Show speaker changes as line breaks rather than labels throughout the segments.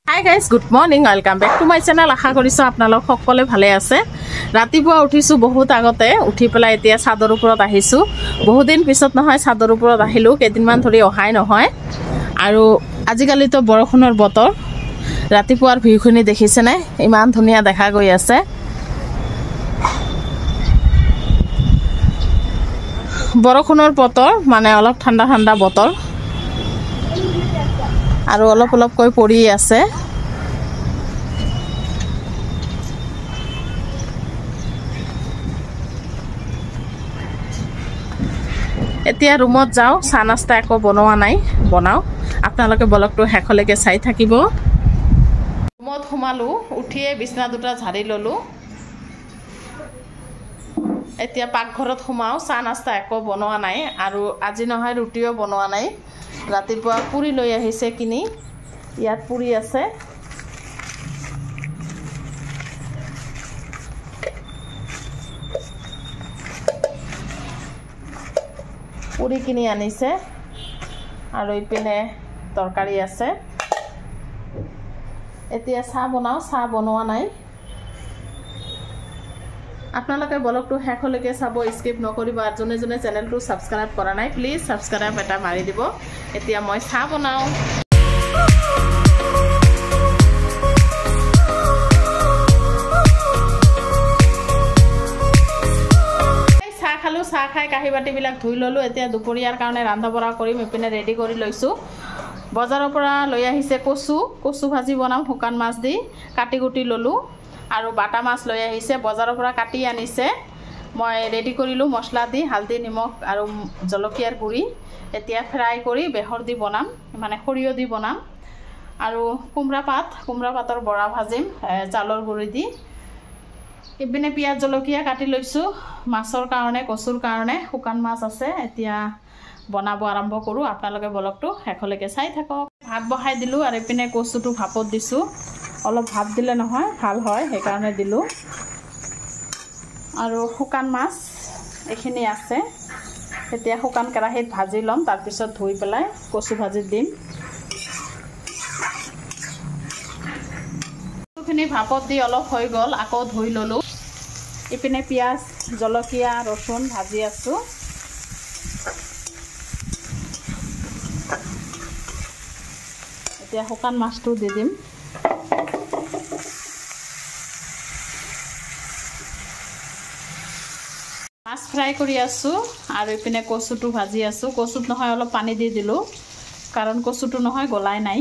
Hi guys, good morning. Welcome back to my channel. আশা কৰিছো আপোনালোক সকলোৱে ভালে আছে। ৰাতিপুৱা উঠিছো বহুত আগতে উঠি পেলাই এতিয়া ছাদৰ ওপৰত আহিছো। বহুত দিন পিছত নহয় ছাদৰ ওপৰত আহিলো, কেইদিনমান ধৰি অহাই নহয়। আৰু আজিকালি তো বৰষুণৰ বতৰ। ৰাতিপুৱাৰ ভিউখিনি দেখিছে নে? ইমান ধুনীয়া দেখা গৈ আছে। বৰষুণৰ বতৰ মানে অলপ ঠাণ্ডা ঠাণ্ডা বতৰ। আৰু অলপ অলপ কৈ পৰি আছে। এতিয়া ৰুমত যাও, চাহ নাস্তা একো বনোৱা নাই, বনাও। আপোনালোকে ব্লগটো শেষলৈকে চাই থাকিব। ৰুমত সোমালো, উঠিয়ে বিছনা দুটা ঝাৰি ললো। এতিয়া পাকঘৰত সোমাও, চাহ নাস্তা একো বনোৱা নাই আৰু আজি নহয় ৰুটিও বনোৱা নাই। ৰাতিপুৱা পুৰি লৈ আহিছে কিনি, ইয়াত পুৰি আছে। পুৰি কিনি আনিছে আৰু ইপিনে তৰকাৰী আছে। এতিয়া চাহ বনাও, চাহ বনোৱা নাই। আপোনালোকে ব্লগটো শেষলৈকে চাব, স্কিপ নকৰিব। আৰু যোনে যোনে চেনেলটো ছাবস্ক্ৰাইব কৰা নাই প্লিজ ছাবস্ক্ৰাইব এটা মাৰি দিব। এতিয়া মই চাহ বনাও। চাহ খাই কাঁহী বাটিবিলাক ধুই ললো। এতিয়া দুপৰীয়াৰ কাৰণে ৰান্ধা বঢ়া কৰিম, ইপিনে ৰেডি কৰি লৈছো। বজাৰৰ পৰা লৈ আহিছে কচু ভাজি বনাম শুকান মাছ দি, কাটি কুটি ললো। আৰু বাটা মাছ লৈ আহিছে, বজাৰৰ পৰা কাটি আনিছে। মই ৰেডি কৰিলো মছলা দি, হালধি নিমখ আৰু জলকীয়াৰ গুড়ি। এতিয়া ফ্ৰাই কৰি বেহৰ দি বনাম, মানে সৰিয়হ দি বনাম। আৰু কোমৰা পাতৰ বৰা ভাজিম চাউলৰ গুড়ি দি। ইপিনে পিঁয়াজ জলকীয়া কাটি লৈছোঁ মাছৰ কাৰণে, কচুৰ কাৰণে। শুকান মাছ আছে, এতিয়া বনাব আৰম্ভ কৰোঁ। আপোনালোকে ব্লগটো শেষলৈকে চাই থাকক। ভাত বহাই দিলোঁ আৰু ইপিনে কচুটো ভাপত দিছোঁ। অলপ ভাপ দিলে নহয় ভাল হয়, সেইকাৰণে দিলোঁ। আৰু শুকান মাছ এইখিনি আছে। এতিয়া শুকান কেৰাহীত ভাজি ল'ম, তাৰপিছত ধুই পেলাই কচু ভাজিত দিম। কচুখিনি ভাপত দি অলপ হৈ গ'ল, আকৌ ধুই ল'লোঁ। ইপিনে পিঁয়াজ জলকীয়া ৰচুন ভাজি আছোঁ। এতিয়া শুকান মাছটো দি দিম। মাছ ফ্ৰাই কৰি আছোঁ আৰু ইপিনে কচুটো ভাজি আছোঁ। কচুত নহয় অলপ পানী দি দিলোঁ, কাৰণ কচুটো নহয় গলাই নাই।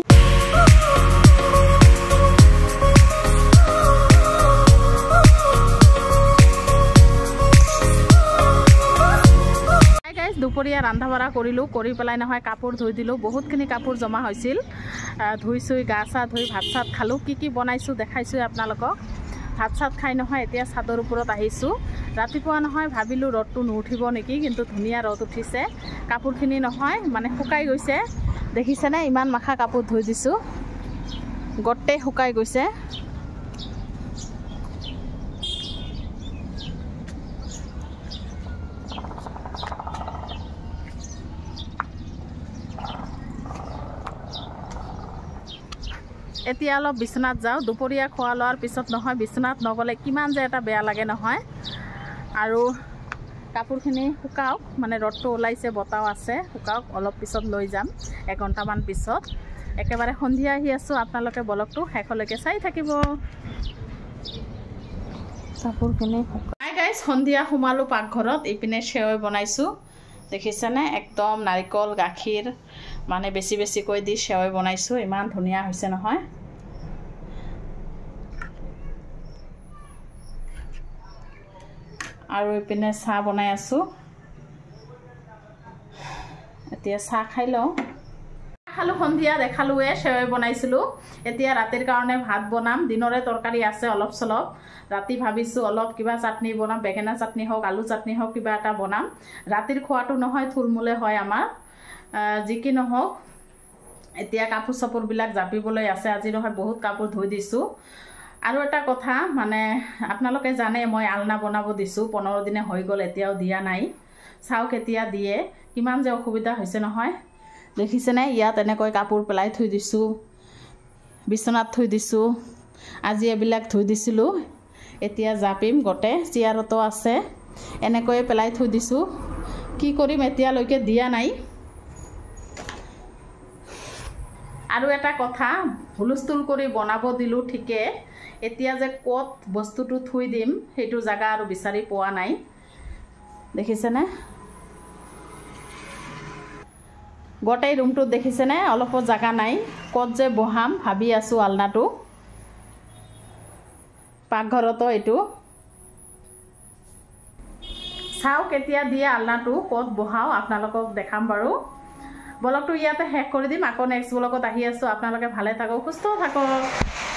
দুপৰীয়া ৰান্ধা বঢ়া কৰিলোঁ, কৰি পেলাই নহয় কাপোৰ ধুই দিলোঁ। বহুতখিনি কাপোৰ জমা হৈছিল। ধুই চুই গা চা ধুই ভাত চাত খালোঁ। কি বনাইছোঁ দেখাইছোঁ আপোনালোকক। ভাত চাত খাই নহয় এতিয়া ছাদৰ ওপৰত আহিছোঁ। ৰাতিপুৱা নহয় ভাবিলোঁ ৰ'দটো নুঠিব নেকি, কিন্তু ধুনীয়া ৰ'দ উঠিছে। কাপোৰখিনি নহয় মানে শুকাই গৈছে, দেখিছেনে? ইমান মাখা কাপোৰ ধুই দিছোঁ, গোটেই শুকাই গৈছে। এতিয়া অলপ বিচনাত যাওঁ। দুপৰীয়া খোৱা লোৱাৰ পিছত নহয় বিচনাত নগ'লে কিমান যে এটা বেয়া লাগে নহয়। আৰু কাপোৰখিনি শুকাওক, মানে ৰ'দটো ওলাইছে, বতাহ আছে, শুকাওক। অলপ পিছত লৈ যাম, এঘণ্টামান পিছত। একেবাৰে সন্ধিয়া আহি আছোঁ, আপোনালোকে ব্লগটো শেষলৈকে চাই থাকিব। কাপোৰখিনি শুকাই গাইছ, সন্ধিয়া সোমালোঁ পাকঘৰত। ইপিনে সেৱৈ বনাইছোঁ, দেখিছেনে? একদম নাৰিকল গাখীৰ মানে বেছি বেছিকৈ দি সেৱৈ বনাইছোঁ। ইমান ধুনীয়া হৈছে নহয়। আৰু ইপিনে চাহ বনাই আছোঁ। এতিয়া চাহ খাই লওঁ। খালোঁ, সন্ধিয়া দেখালোৱে সেৱৈ বনাইছিলোঁ। এতিয়া ৰাতিৰ কাৰণে ভাত বনাম। দিনৰে তৰকাৰী আছে অলপ চলপ। ৰাতি ভাবিছোঁ অলপ কিবা চাটনি বনাম, বেঙেনা চাটনি হওক, আলু চাটনি হওক, কিবা এটা বনাম। ৰাতিৰ খোৱাটো নহয় থুলমূলে হয় আমাৰ। যি কি নহওক, এতিয়া কাপোৰ চাপোৰবিলাক জাপিবলৈ আছে। আজি নহয় বহুত কাপোৰ ধুই দিছোঁ। আৰু এটা কথা, মানে আপোনালোকে জানে মই আলনা বনাব দিছোঁ, 15 দিনে হৈ গ'ল, এতিয়াও দিয়া নাই। চাওঁ কেতিয়া দিয়ে। কিমান যে অসুবিধা হৈছে নহয়, দেখিছেনে? ইয়াত এনেকৈ কাপোৰ পেলাই থৈ দিছোঁ। বিছনাত থৈ দিছোঁ আজি এইবিলাক ধুই দিছিলোঁ এতিয়া জাপিম গোটে চেয়াৰতো আছে এনেকৈ পেলাই থৈ দিছোঁ কি কৰিম এতিয়ালৈকে দিয়া নাই আৰু এটা কথা হুলস্থুল কৰি বনাব দিলোঁ ঠিকে এতিয়া যে ক'ত বস্তুটো থৈ দিম সেইটো জায়গা আৰু বিচাৰি পোৱা নাই দেখিছেনে গোটেই ৰুমটোত দেখিছেনে অলপো জাগা নাই ক'ত যে বহাম ভাবি আছোঁ আলনাটো পাকঘৰতো এইটো চাও কেতিয়া দিয়ে আলনাটো ক'ত বহাও আপোনালোকক দেখাম বাৰু ব্লগটো ইয়াতে শেষ কৰি দিম আকৌ নেক্সট ব্লগত আহি আছোঁ আপোনালোকে ভালে থাকক সুস্থ থাকক